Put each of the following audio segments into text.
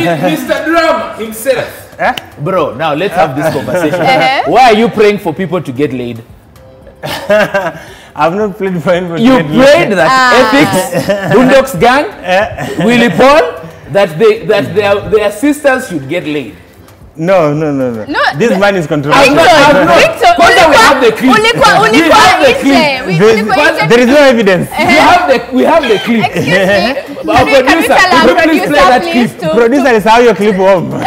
Mr. Drama himself. Bro, now let's have this conversation. Why are you praying for people to get laid? I've not played for anybody. You prayed that Ethics, Boondocks Gang, Willie Paul, that their sisters should get laid. No. This man is controversial. We have the clip. There is no evidence. We have the clip. Excuse me. Our producer, please play that clip. Producer is how your clip home. No,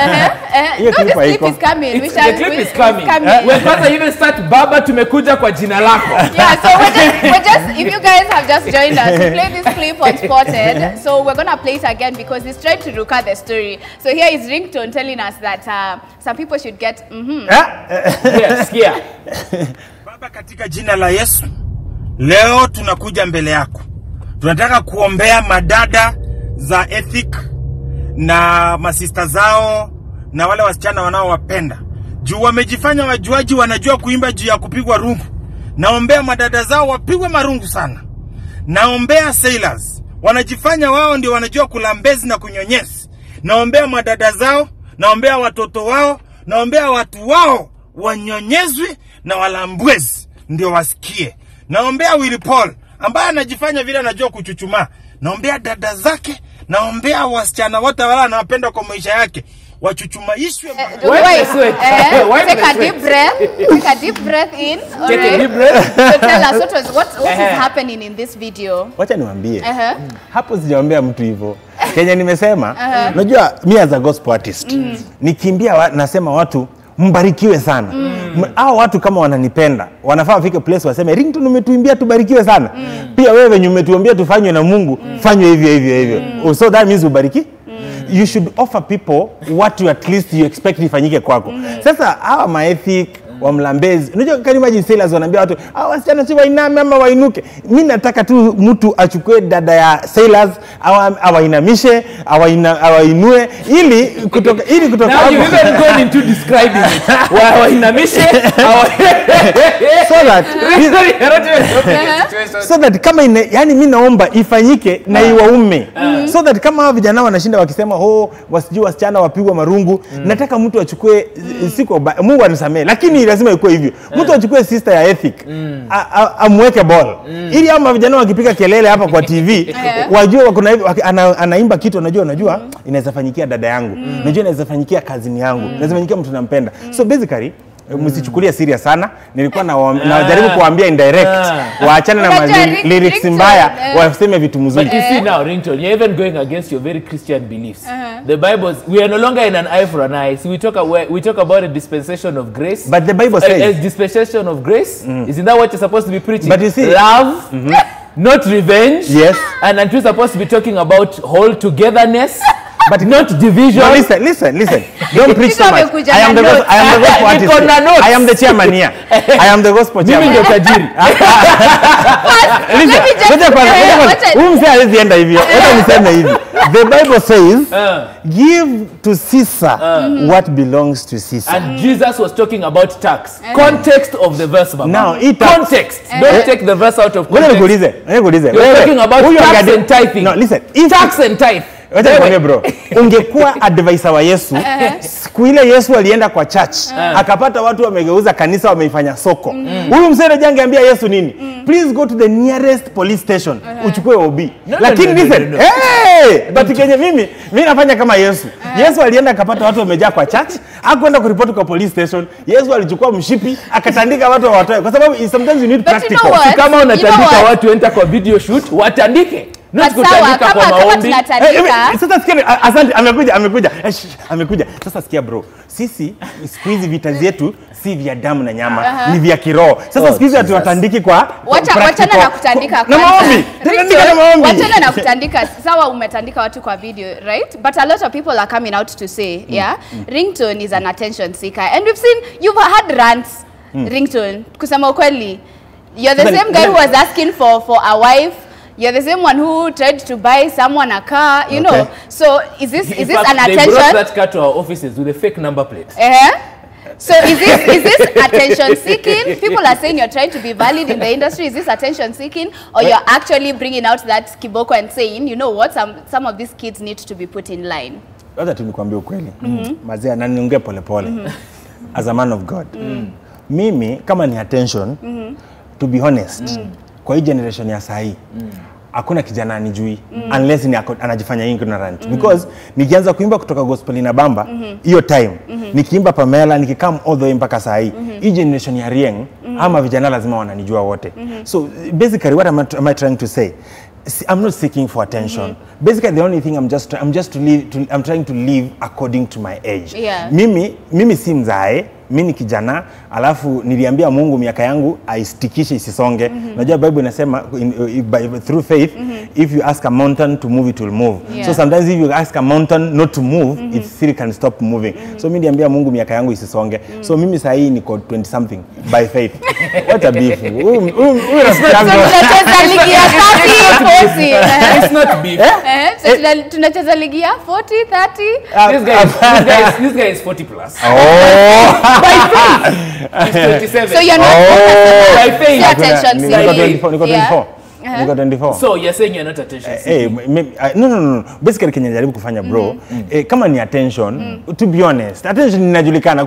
this clip is coming. The clip is coming. We're going to even start Baba tumekuja kwa jina lako. Yeah, so we're just, if you guys have just joined us, we played this clip on Spotted. So we're going to play it again because he's trying to recount the story. So here is Ringtone telling us that some people should get Yes, yeah. Baba, katika jina la Yesu, leo tunakuja mbele yako. Tunataka kuombea madada za ethic na masista zao na wale wasichana wanaowapenda. Juu wamejifanya wajuaji, wanajua kuimba juu ya kupigwa rungu. Naombea madada zao wapigwe marungu sana. Naombea sailors, wanajifanya wao ndio wanajua kulambezi na kunyonyesi. Naombea madada zao, naombea watoto wao, naombea watu wao wanyonyezwe na walambwezi ndio wasikie. Naombea Willie Paul ambaye anajifanya vile anajua kuchuchuma. Naombea dada zake, naombea wasichana wote wale anawapenda kwa maisha yake wachuchumaishwe. Take a deep breath. Take a deep breath in. Take a deep breath. So tell us what is happening in this video. Wacha niwaambie. Hapo sijaombea mtu hivyo. Kenya nimesema, unajua mimi as a gospel artist, nikimbia nasema watu mbarikiwe sana. Hao watu kama wananipenda, wanafaa wafike place waseme Ringtone umetuimbia tubarikiwe sana. Pia wewe wenye umetuambia tufanywe na Mungu, fanywe hivyo. So that means ubariki. You should offer people what you at least you expect ifanyike kwako. Sasa hawa maethic wa mlambezi, unajua can you imagine sailors wanaambia watu wasichana si wainame ama wainuke. Mimi nataka tu mtu achukue dada ya sailors awainamishe, awainue ili kutoka Now you even going into describing it. Wainamishe, so that kama yani mimi naomba ifanyike na iwaume. So that kama hawa vijana wanashinda wakisema wasijui wasichana wapigwa marungu, nataka mtu achukue siko Mungu anisamee, lakini lazima ikuwe hivyo. Mtu achukue sister ya ethic, amweke ball. Ili ama vijana wakipiga kelele hapa kwa TV, wajue kuna anaimba kitu unajua inaweza fanyikia dada yangu. Unajua inaweza fanyikia cousin yangu. Inaweza fanyikia mtu nampenda. So basically msichukulia serious sana. Nilikuwa najaribu kuambia indirect waachane na lyrics mbaya, waseme vitu mzuri. But you see now Ringtone, you're even going against your very Christian beliefs. The Bible, we are no longer in an eye for an eye. So we talk about a dispensation of grace. But the Bible says a dispensation of grace. Isn't that what you're supposed to be preaching? But you see, love, not revenge. Yes. And aren't we supposed to be talking about whole togetherness? But not division. No, listen. Don't preach so much. I am the gospel artist. I am the chairman here. I am the gospel chairman. The Bible says, give to Caesar what belongs to Caesar. And Jesus was talking about tax. Context of the verse. Now, context. Don't take the verse out of context. You're talking about tax and tithing. No, listen. Tax and tithe. Wacha nikwambie bro, ungekuwa advisor wa Yesu, siku ile Yesu alienda kwa church, akapata watu wamegeuza kanisa wameifanya soko. Huyu mzee angeambia Yesu nini? Please go to the nearest police station, uchukue OB. Lakini listen, but Kenya mimi nafanya kama Yesu. Yesu alienda akapata watu wamejaa kwa church, hakwenda kuripoti kwa police station. Yesu alichukua mshipi, akatandika watu watoe. Kwa sababu sometimes you need practical. Kama unatandika watu enter kwa video shoot, watandike. Sawa, kama tunatandika. Sasa sikia, asante, amekuja. Sasa sikia bro, sisi siku hizi vita zetu si vya damu na nyama, ni vya kiroho. Sasa siku hizi hatuwatandiki kwa wachana na kutandika na maombi. Wachana na kutandika. Sawa, umetandika watu kwa video, right? But a lot of people are coming out to say, Ringtone is an attention seeker. And we've seen, you've had rants, Ringtone. Kusema ukweli, you're the same guy who was asking for a wife. You're the same one who tried to buy someone a car, you know. So is this an attention? They brought that car to our offices with a fake number plate. So is this attention seeking? People are saying you're trying to be valid in the industry. Is this attention seeking, or you're actually bringing out that kiboko and saying, you know what, some of these kids need to be put in line? Wacha tu nikwambie ukweli. Mazee na niongee polepole. As a man of God. Mimi kama ni attention, to be honest, kwa hii generation ya sahi, hakuna kijana anijui unless ni anajifanya ignorant. Because nikianza kuimba kutoka gospel na bamba, hiyo time, nikiimba Pamela, nikikam all the way mpaka sahi, hii generation ya Rieng, ama vijana lazima wananijua wote. So basically what am I trying to say? I'm not seeking for attention. Basically, the only thing I'm trying to live according to my age. Yeah. Mimi si mzae, mimi kijana, alafu niliambia Mungu miaka yangu aistikishe isisonge. Najua Bible inasema through faith, if you ask a mountain to move, it will move. Yeah. So sometimes if you ask a mountain not to move, it still can stop moving. So mimi niliambia Mungu miaka yangu isisonge. So mimi saa hii niko 20 something by faith. What a beef. It's not beef. Tunacheza ligi ya 40, 30. This guy is 40 plus. By faith. He's 27. So you're not by faith. Attention. Niko 24. Niko 24. So you're saying you're not attention seeking? No. Basically Kenya jaribu kufanya bro. Kama ni attention, to be honest, attention inajulikana.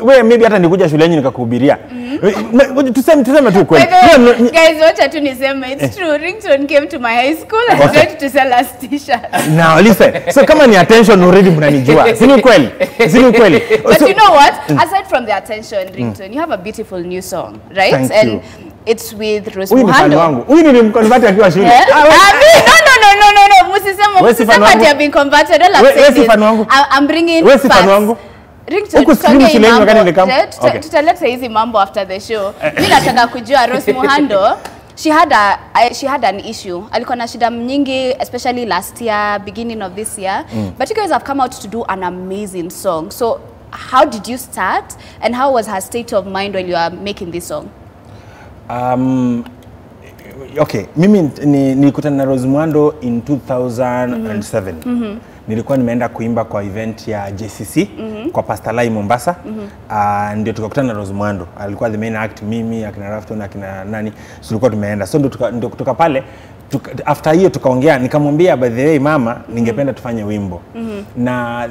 Wewe maybe hata nikuja shuleni nikakuhubiria. Tuseme tu kweli. Guys, wacha tu niseme, it's true. Ringtone came to my high school and tried to sell us t-shirts. Now listen. So kama ni attention already mnanijua. Si ni kweli? But you know what? Aside from the attention, Ringtone, you have a beautiful new song, right? Thank you. It's with Rose Huyu ni fan wangu. Huyu nilimconvert akiwa shule. No. Musisema ati have been converted. All I'm saying is I'm bringing facts. Wewe si fan wangu? Ringtone, scream shuleni wakati nilikam. Tutaleta hizi mambo after the show. Mimi nataka kujua Rose Muhando. She had an issue. Alikuwa na shida nyingi, especially last year, beginning of this year. But you guys have come out to do an amazing song. So how did you start, and how was her state of mind when you are making this song? Okay, mimi nilikutana na Rose Muhando in 2007. Nilikuwa nimeenda kuimba kwa event ya JCC kwa Pastor Lai Mombasa. Ndio tukakutana na Rose Muhando. Alikuwa the main act, mimi akina Rafton akina nani, tulikuwa tumeenda. So ndio kutoka pale after hiyo tukaongea, nikamwambia by the way mama, ningependa tufanye wimbo. Na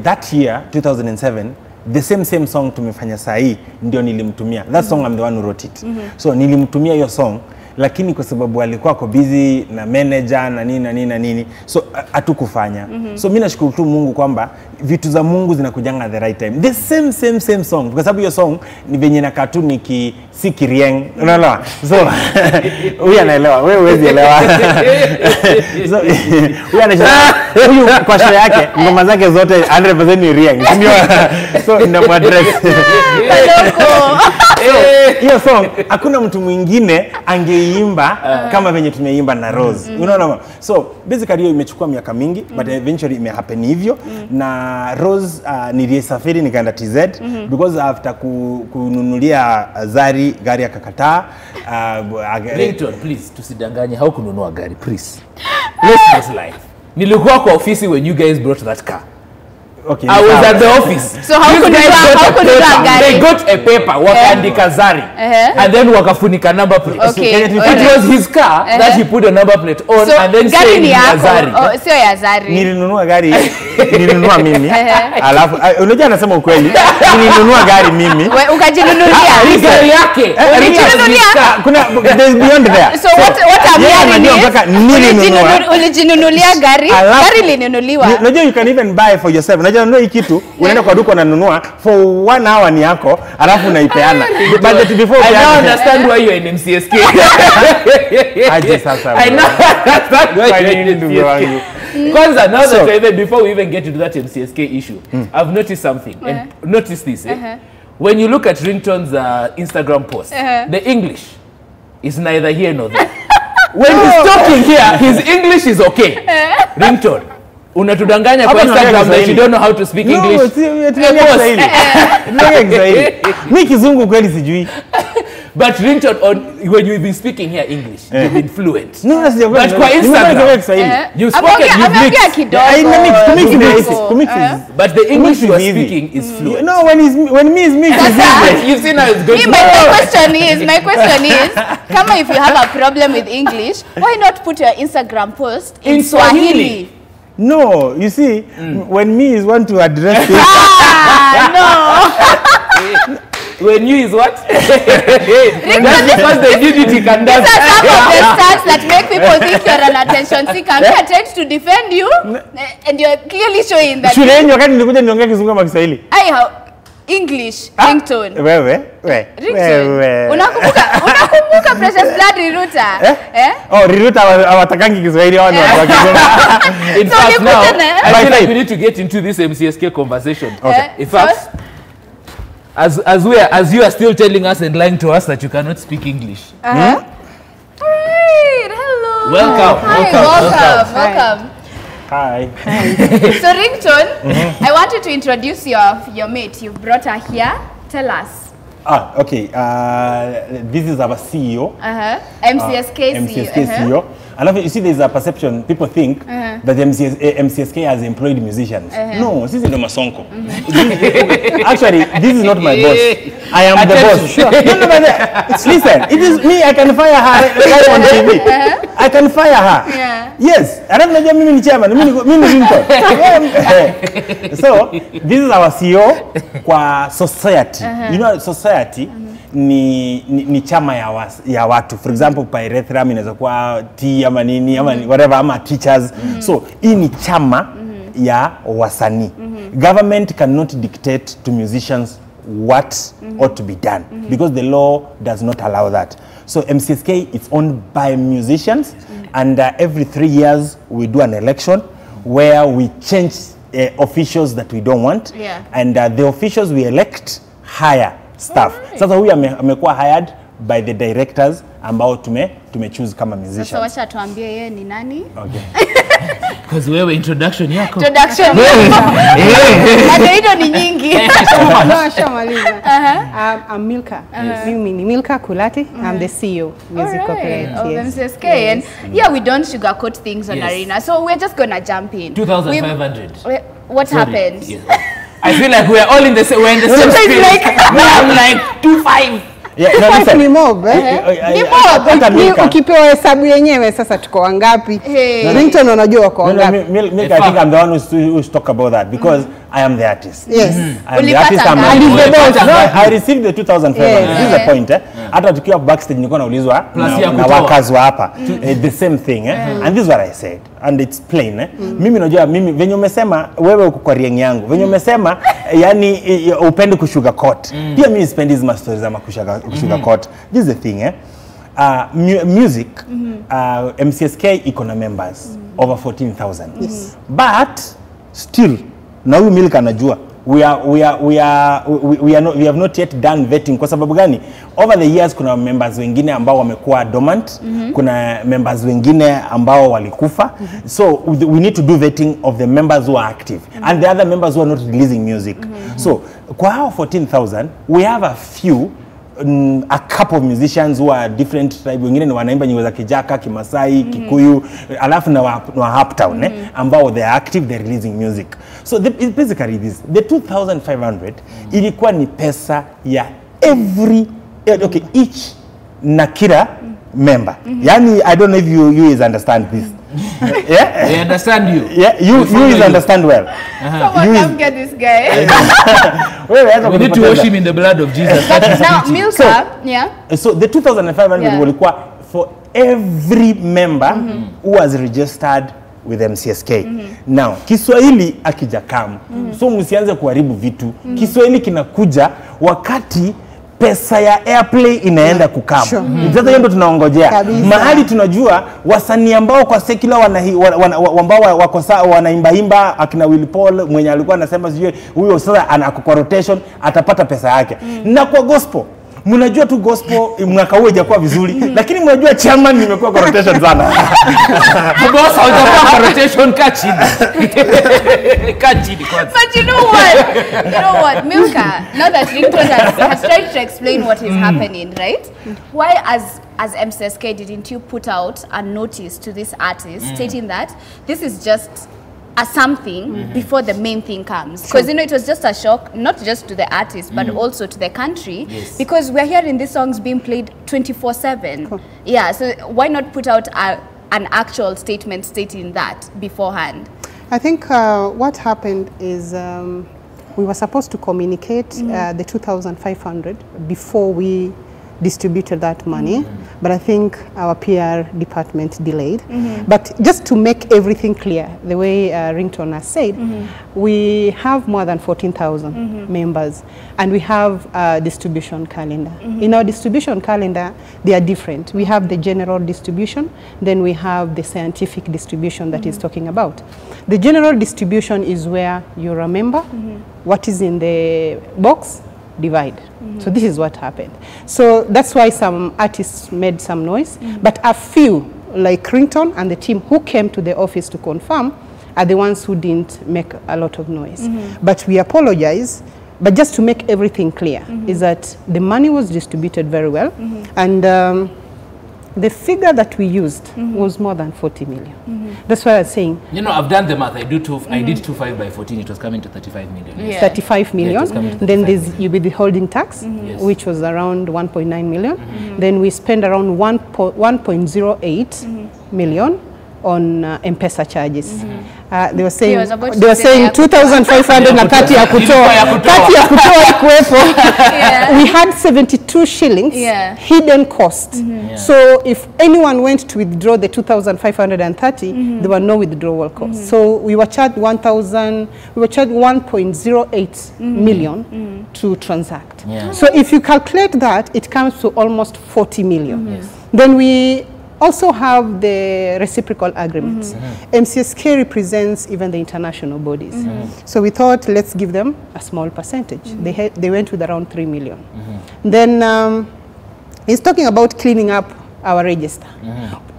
that year 2007 the same song tumefanya saa hii ndio nilimtumia. That song I'm the one who wrote it. So nilimtumia hiyo song, lakini kwa sababu alikuwa kwa busy na manager na nini, so hatukufanya. So mimi nashukuru tu Mungu kwamba vitu za Mungu zinakujanga the right time. The same song, kwa sababu hiyo song ni venye na cartoon si Kirieng, unaelewa? So huyu anaelewa, wewe huwezi elewa. So huyu anacheza, huyu kwa show yake ngoma zake zote 100% ni Rieng. So inamuaddress. Hiyo song hakuna mtu mwingine angeimba kama venye tumeimba na Rose. Unaona? So basically hiyo imechukua miaka mingi, but eventually imehappen hivyo. Na Rose nilisafiri nikaenda TZ because after kununulia Zari gari akakataa. Ringtone, please tusidanganye, how kununua gari, please. Let's life. Nilikuwa kwa ofisi when you guys brought that car. Okay, I was at the office. So how could they got a paper wakaandika Zari and then wakafunika number plate. Okay. It was his car that he put a number plate on, so, and then saying Zari. Oh, sio ya Zari. Nilinunua gari, nilinunua mimi. Alafu unajua anasema ukweli. Nilinunua gari mimi. Wewe ukajinunulia gari yake. Kuna there's beyond there. So what ulijinunulia gari? Gari lilinunuliwa. Unajua you can even buy for yourself. Unajua hii kitu unaenda kwa duka unanunua for 1 hour ni yako, alafu unaipeana. But before I now understand why you are in MCSK. Aje sasa. I now understand why you are in MCSK. Kwanza, now that even before we even get into that MCSK issue, I've noticed something. And notice this. When you look at Ringtone's Instagram post, the English is neither here nor there. When he's talking here, his English is okay. Ringtone, unatudanganya kwa Instagram that you don't know how to speak English. Mimi kizungu kweli sijui. But Ringtone, when you've been speaking here English, you've been fluent. No, but kwa Instagram, you've spoken, you've mixed. But the English you are speaking is fluent. No, when me is mixed, you've seen how it's going. My question is, come if you have a problem with English, why not put your Instagram post in Swahili? No, you see, when me is want to address it. When you is what? That's because the unity can dance. These are some of the stats that make people think you're an attention seeker. Me, I tried to defend you, and you're clearly showing that. Shule yenu wakati nilikuja niongea Kizungu ama Kiswahili? English, ringtone. Wewe. Unakumbuka Precious Blood Riruta? Oh, Riruta hawatakangi Kiswahili hao ni watu wa Kizungu. In fact, now, I feel like we need to get into this MCSK conversation. Okay. In fact, as you are still telling us and lying to us that you cannot speak English. Alright, hello. Welcome. Welcome. Hi. So Ringtone, I want you to introduce your mate. You've brought her here. Tell us. Okay. This is our CEO. MCSK CEO. And you see, there's a perception. People think that MCSK has employed musicians. No, this is the Masonko. Actually, this is not my boss. I am the boss. Sure. No, but listen, it is me. I can fire her live on TV. I can fire her. Yeah. Yes. I don't know. Mimi chairman. Mimi So this is our CEO kwa society. You know, society. Ni chama ya watu. For example, Pyrethrum inaweza kuwa T ama nini ama whatever ama teachers. So hii ni chama ya wasanii. Government cannot dictate to musicians what ought to be done because the law does not allow that. So MCSK is owned by musicians and every 3 years we do an election where we change officials that we don't want and the officials we elect hire staff. Sasa huyu amekuwa hired by the directors ambao tumechoose kama musicians. Sasa wacha tuambie yeye ni nani? Okay. Because wewe introduction yako. Introduction. Ndio ni nyingi. Shamaliza. I'm Milka. Mimi ni Milka Kulati. I'm the CEO Music Corporate of MCSK. And yeah, we don't sugarcoat things on Arena. So we're just going to jump in. 2,500. What happened? Yeah. I feel like we're all in the same. We're in the same space. I'm like 2,500. Ni mob. Ukipewa hesabu yenyewe sasa tuko wangapi? Ringtone unajua wako wangapi? Milka, I think I'm the one who's talk about that because I am the artist. Yes. I am the artist. I received the 2,500. This is the point. Hata tukiwa backstage nilikuwa naulizwa na wakazi wa hapa. The same thing. And this is what I said. And it's plain. Mimi najua mimi venye umesema wewe uko kwa rieng yangu. Venye umesema yani upende kusugarcoat. Pia mimi sipendi hizo stories za kusugarcoat. This is the thing. Music, MCSK iko na members over 14,000. Yes. But still, na huyu Milka anajua we have not yet done vetting. Kwa sababu gani? Over the years kuna members wengine ambao wamekuwa dormant, kuna members wengine ambao walikufa. So we need to do vetting of the members who are active and the other members who are not releasing music. So kwa hao 14,000 we have a few a couple of musicians who are different tribe. Wengine ni wanaimba nyimbo za Kijaka, Kimasai, Kikuyu, alafu na wa Uptown ambao they are active, they are releasing music. So basically this, the 2,500 ilikuwa ni pesa ya each na kila member. Yani I don't know if you guys understand this. Yeah? I understand you. Yeah, you understand well. Someone come get this guy. We need to wash him in the blood of Jesus. Now, Milka, so the 2,500 walikuwa for every member who was registered with MCSK. Now, Kiswahili akijakam. So msianze kuharibu vitu. Kiswahili kinakuja wakati pesa ya airplay inaenda kukama. Sasa hiyo ndo tunaongojea. Mahali tunajua wasanii ambao kwa secular ambao wako wanaimba akina Will Paul mwenye alikuwa anasema sijui huyo sasa anakuwa rotation atapata pesa yake. Na kwa gospel mnajua tu gospel mwaka huu haijakuwa vizuri lakini mnajua chairman nimekuwa kwa rotation sana. Boss haujakuwa kwa rotation kachini. Kachini kwanza. But you know what, Milka, now that Ringtone has tried to explain what is happening, right? Why as MCSK didn't you put out a notice to this artist stating that this is just a something before the main thing comes? Because you know it was just a shock, not just to the artist but also to the country, because we're hearing these songs being played 24/7. Yeah, so why not put out an actual statement stating that beforehand? I think what happened is we were supposed to communicate the 2,500 before we distributed that money, but I think our PR department delayed. But just to make everything clear, the way Ringtone has said, we have more than 14,000 members, and we have a distribution calendar. In our distribution calendar, they are different. We have the general distribution, then we have the scientific distribution that he's talking about. The general distribution is where you remember what is in the box, divide. So this is what happened. So that's why some artists made some noise, but a few, like Ringtone and the team who came to the office to confirm, are the ones who didn't make a lot of noise. But we apologize, but just to make everything clear, is that the money was distributed very well, and the figure that we used was more than 40 million. That's why I was saying. You know, I've done the math. I did 25 by 14. It was coming to 35 million. Yeah. 35 million. Yeah, then there's you be the holding tax, which was around 1.9 million. Then we spend around 1.08 million on M-Pesa charges. They were saying 2,500 na 30 ya kutoa. 30 ya kutoa ikuwepo. We had 72 shillings hidden cost. So if anyone went to withdraw the 2,530, there were no withdrawal costs. So we were charged 1.08 million to transact. So if you calculate that, it comes to almost 40 million. Then we also have the reciprocal agreements. MCSK represents even the international bodies. So we thought, let's give them a small percentage. They went with around 3 million. Then he's talking about cleaning up our register.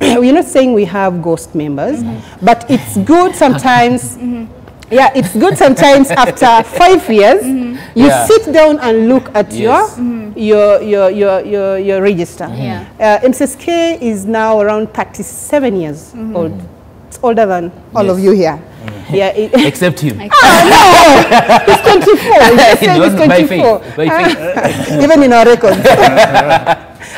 We're not saying we have ghost members, but it's good sometimes. Yeah, it's good sometimes after 5 years, you sit down and look at your register. MCSK is now around 37 years old. It's older than all of you here. Except him. No, he's 24. He's 24. Even in our records.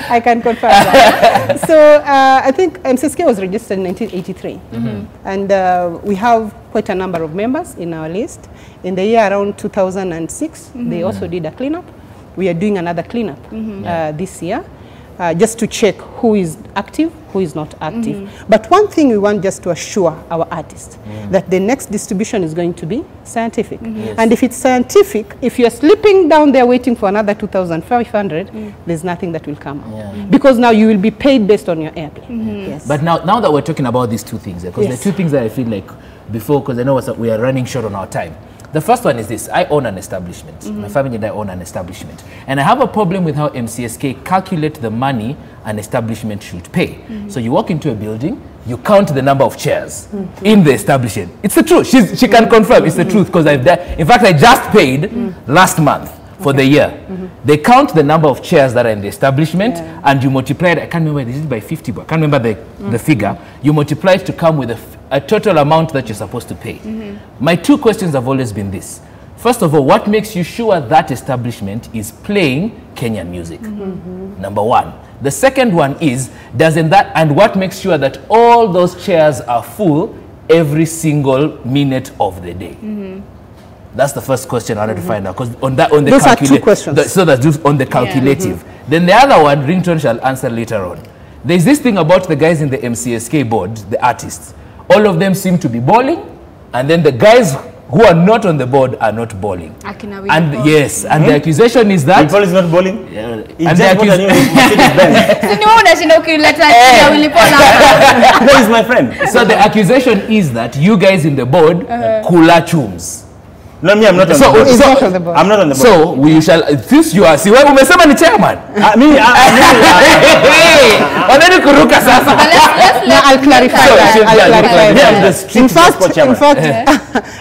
I can confirm that. So I think MCSK was registered in 1983. And we have quite a number of members in our list. In the year around 2006, they also did a cleanup. We are doing another cleanup this year, just to check who is active, who is not active. But one thing we want just to assure our artists, that the next distribution is going to be scientific. And if it's scientific, if you're sleeping down there waiting for another 2,500, there's nothing that will come out. Because now you will be paid based on your airplay. But now that we're talking about these two things, because the two things that I feel like before, because I know we are running short on our time. The first one is this: I own an establishment. My family and I own an establishment. And I have a problem with how MCSK calculate the money an establishment should pay. So you walk into a building, you count the number of chairs in the establishment. It's the truth. She can confirm it's the truth, because I've done. In fact, I just paid last month for the year. They count the number of chairs that are in the establishment, and you multiply it. I can't remember, this is by 50, but I can't remember the figure. You multiply it to come with a total amount that you're supposed to pay. My two questions have always been this. First of all, what makes you sure that establishment is playing Kenyan music? Number one. The second one is, and what makes sure that all those chairs are full every single minute of the day? That's the first question I wanted to find out, because on the those are two questions. So that's just on the calculative. Then the other one, Ringtone shall answer later on. There's this thing about the guys in the MCSK board, the artists. All of them seem to be bowling, and then the guys who are not on the board are not bowling. And yes, and the accusation is that Paul is not bowling. And That is my friend. So the accusation is that you guys in the board kula chums. No, me, I'm not on the board. I'm not on the board. So we shall. Since you are, see, why umesema ni chairman? I'll clarify that.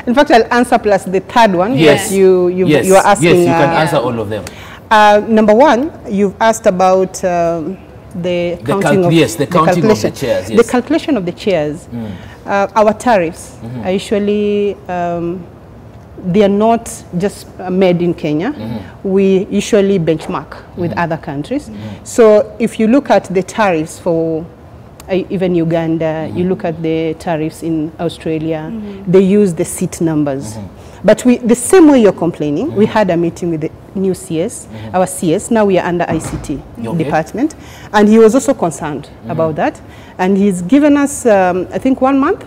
In fact, I'll answer plus the third one. Yes, you are asking. Yes, you can answer all of them. Number one, you've asked about the counting of the chairs. The calculation of the chairs. Our tariffs are usually. They are not just made in Kenya. We usually benchmark with other countries. So if you look at the tariffs for even Uganda, you look at the tariffs in Australia, they use the seat numbers. But the same way you're complaining, we had a meeting with the new CS, our CS, now we are under ICT department, and he was also concerned about that. And he's given us, I think, 1 month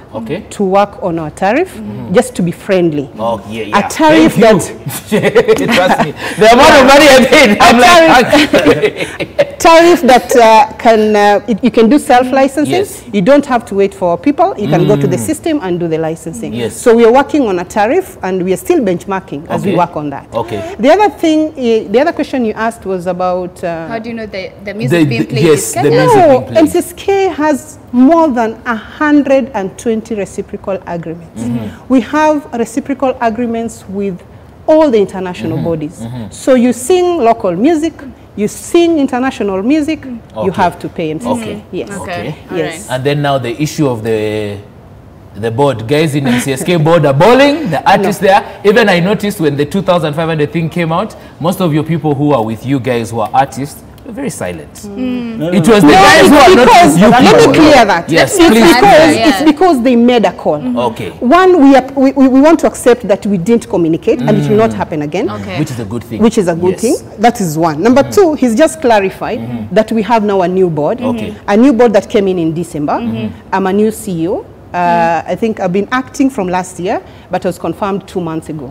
to work on our tariff, just to be friendly. Oh, yeah. A tariff that... Trust me, the amount of money I paid, I'm like... tariff that you can do self-licensing. Yes. You don't have to wait for people. You can go to the system and do the licensing. Yes. So we are working on a tariff, and we are still benchmarking as we work on that. Okay. The other thing, the other question you asked was about... how do you know the music being played? Yes, the music No, being played. MCSK has more than 120 reciprocal agreements. We have reciprocal agreements with all the international bodies. So you sing local music, you sing international music, you have to pay MCSK. Yes. Okay. Yes. And then now the issue of the board, guys in MCSK board are bowling, the artists there. Even I noticed when the 2,500 thing came out, most of your people who are with you guys who are artists were very silent. It was the guys who are not with you. Let me clear that. Yes, It's because they made a call. Okay. One, we want to accept that we didn't communicate, and it will not happen again. Which is a good thing. Which is a good thing. That is one. Number two, he's just clarified that we have now a new board. A new board that came in December. I'm a new CEO. I think I've been acting from last year, but was confirmed 2 months ago.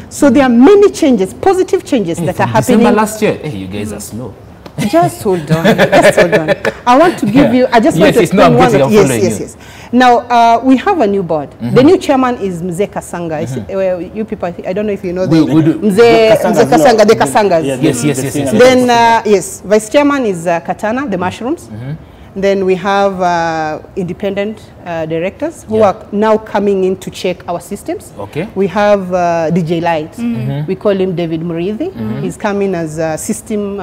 So there are many changes, positive changes that are happening. December last year, you guys are slow. Just hold on. Just hold on. I want to give you. I just want to explain one. Yes. Now we have a new board. The new chairman is Mzee Kasanga. You people, I don't know if you know the Mzee Kasanga, the Kasangas. Yes. Then yes, vice chairman is Katana, the mushrooms. Then we have independent directors who are now coming in to check our systems. Okay. We have DJ Light. We call him David Murithi. He's coming as system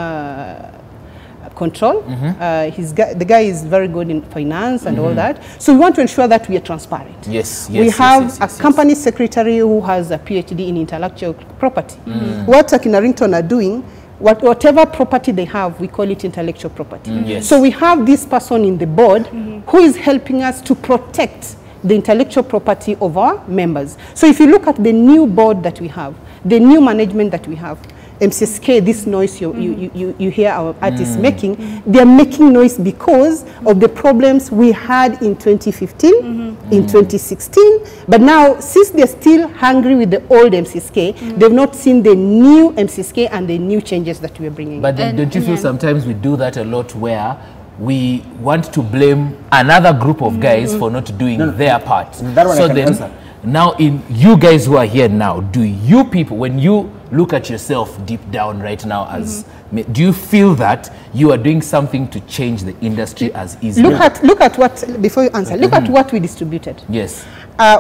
control. The guy is very good in finance and all that. So we want to ensure that we are transparent. We have a company secretary who has a PhD in intellectual property. What Akina Ringtone are doing, whatever property they have, we call it intellectual property. So we have this person in the board who is helping us to protect the intellectual property of our members. So if you look at the new board that we have, the new management that we have, MCSK, this noise you hear our artists making, they're making noise because of the problems we had in 2015, in 2016. But now, since they're still hungry with the old MCSK, they've not seen the new MCSK and the new changes that we're bringing. But then don't you feel sometimes we do that a lot where we want to blame another group of guys for not doing their part? That one I can answer. Now, in you guys who are here now, do you people, when you look at yourself deep down right now, as do you feel that you are doing something to change the industry as easily? Look at what, before you answer, look at what we distributed. Yes.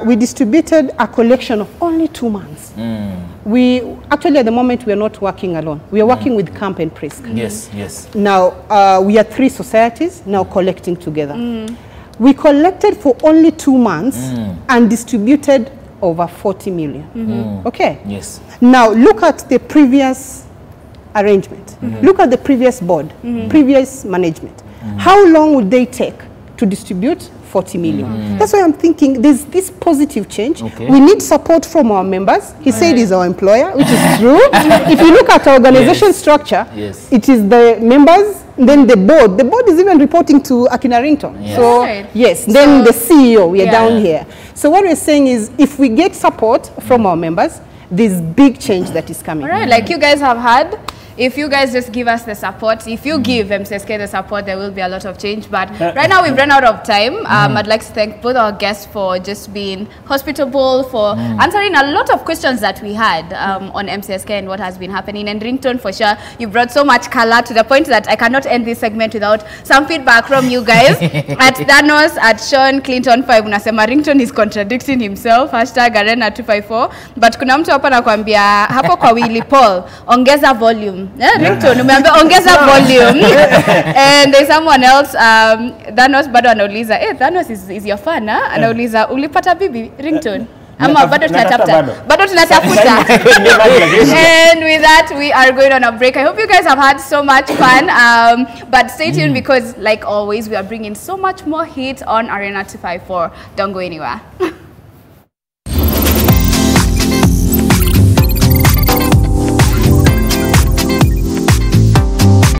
We distributed a collection of only 2 months. We actually at the moment we are not working alone. We are working with Camp and Prisk. Yes. Now we are 3 societies now collecting together. We collected for only 2 months and distributed over 40 million. Okay. Yes. Now look at the previous arrangement. Look at the previous board, previous management. How long would they take to distribute 40 million? That's why I'm thinking there's this positive change. We need support from our members. He said he's our employer, which is true. If you look at our organization structure, it is the members, then the board. The board is even reporting to Akina Ringtone. So then the CEO, we are down here. So what we're saying is if we get support from our members, there's big change that is coming. All right, like you guys have had, if you guys just give us the support, if you give MCSK the support, there will be a lot of change. But right now we've run out of time. I'd like to thank both our guests for just being hospitable, for answering a lot of questions that we had on MCSK and what has been happening. And Ringtone, for sure, you brought so much color to the point that I cannot end this segment without some feedback from you guys. At Thanos, at Sean Clinton 5, unasema Ringtone is contradicting himself, #Arena254. But kuna mtu hapa nakwambia hapo kwa Willy Paul, ongeza volume. Ringtone, umeambia ongeza volume. And there's someone else, Thanos bado anauliza, Thanos is your fan, anauliza, ulipata bibi Ringtone? Ama bado tunatafuta. Bado tunatafuta. And with that, we are going on a break. I hope you guys have had so much fun. But stay tuned because, like always, we are bringing so much more hits on Arena 254. Don't go anywhere.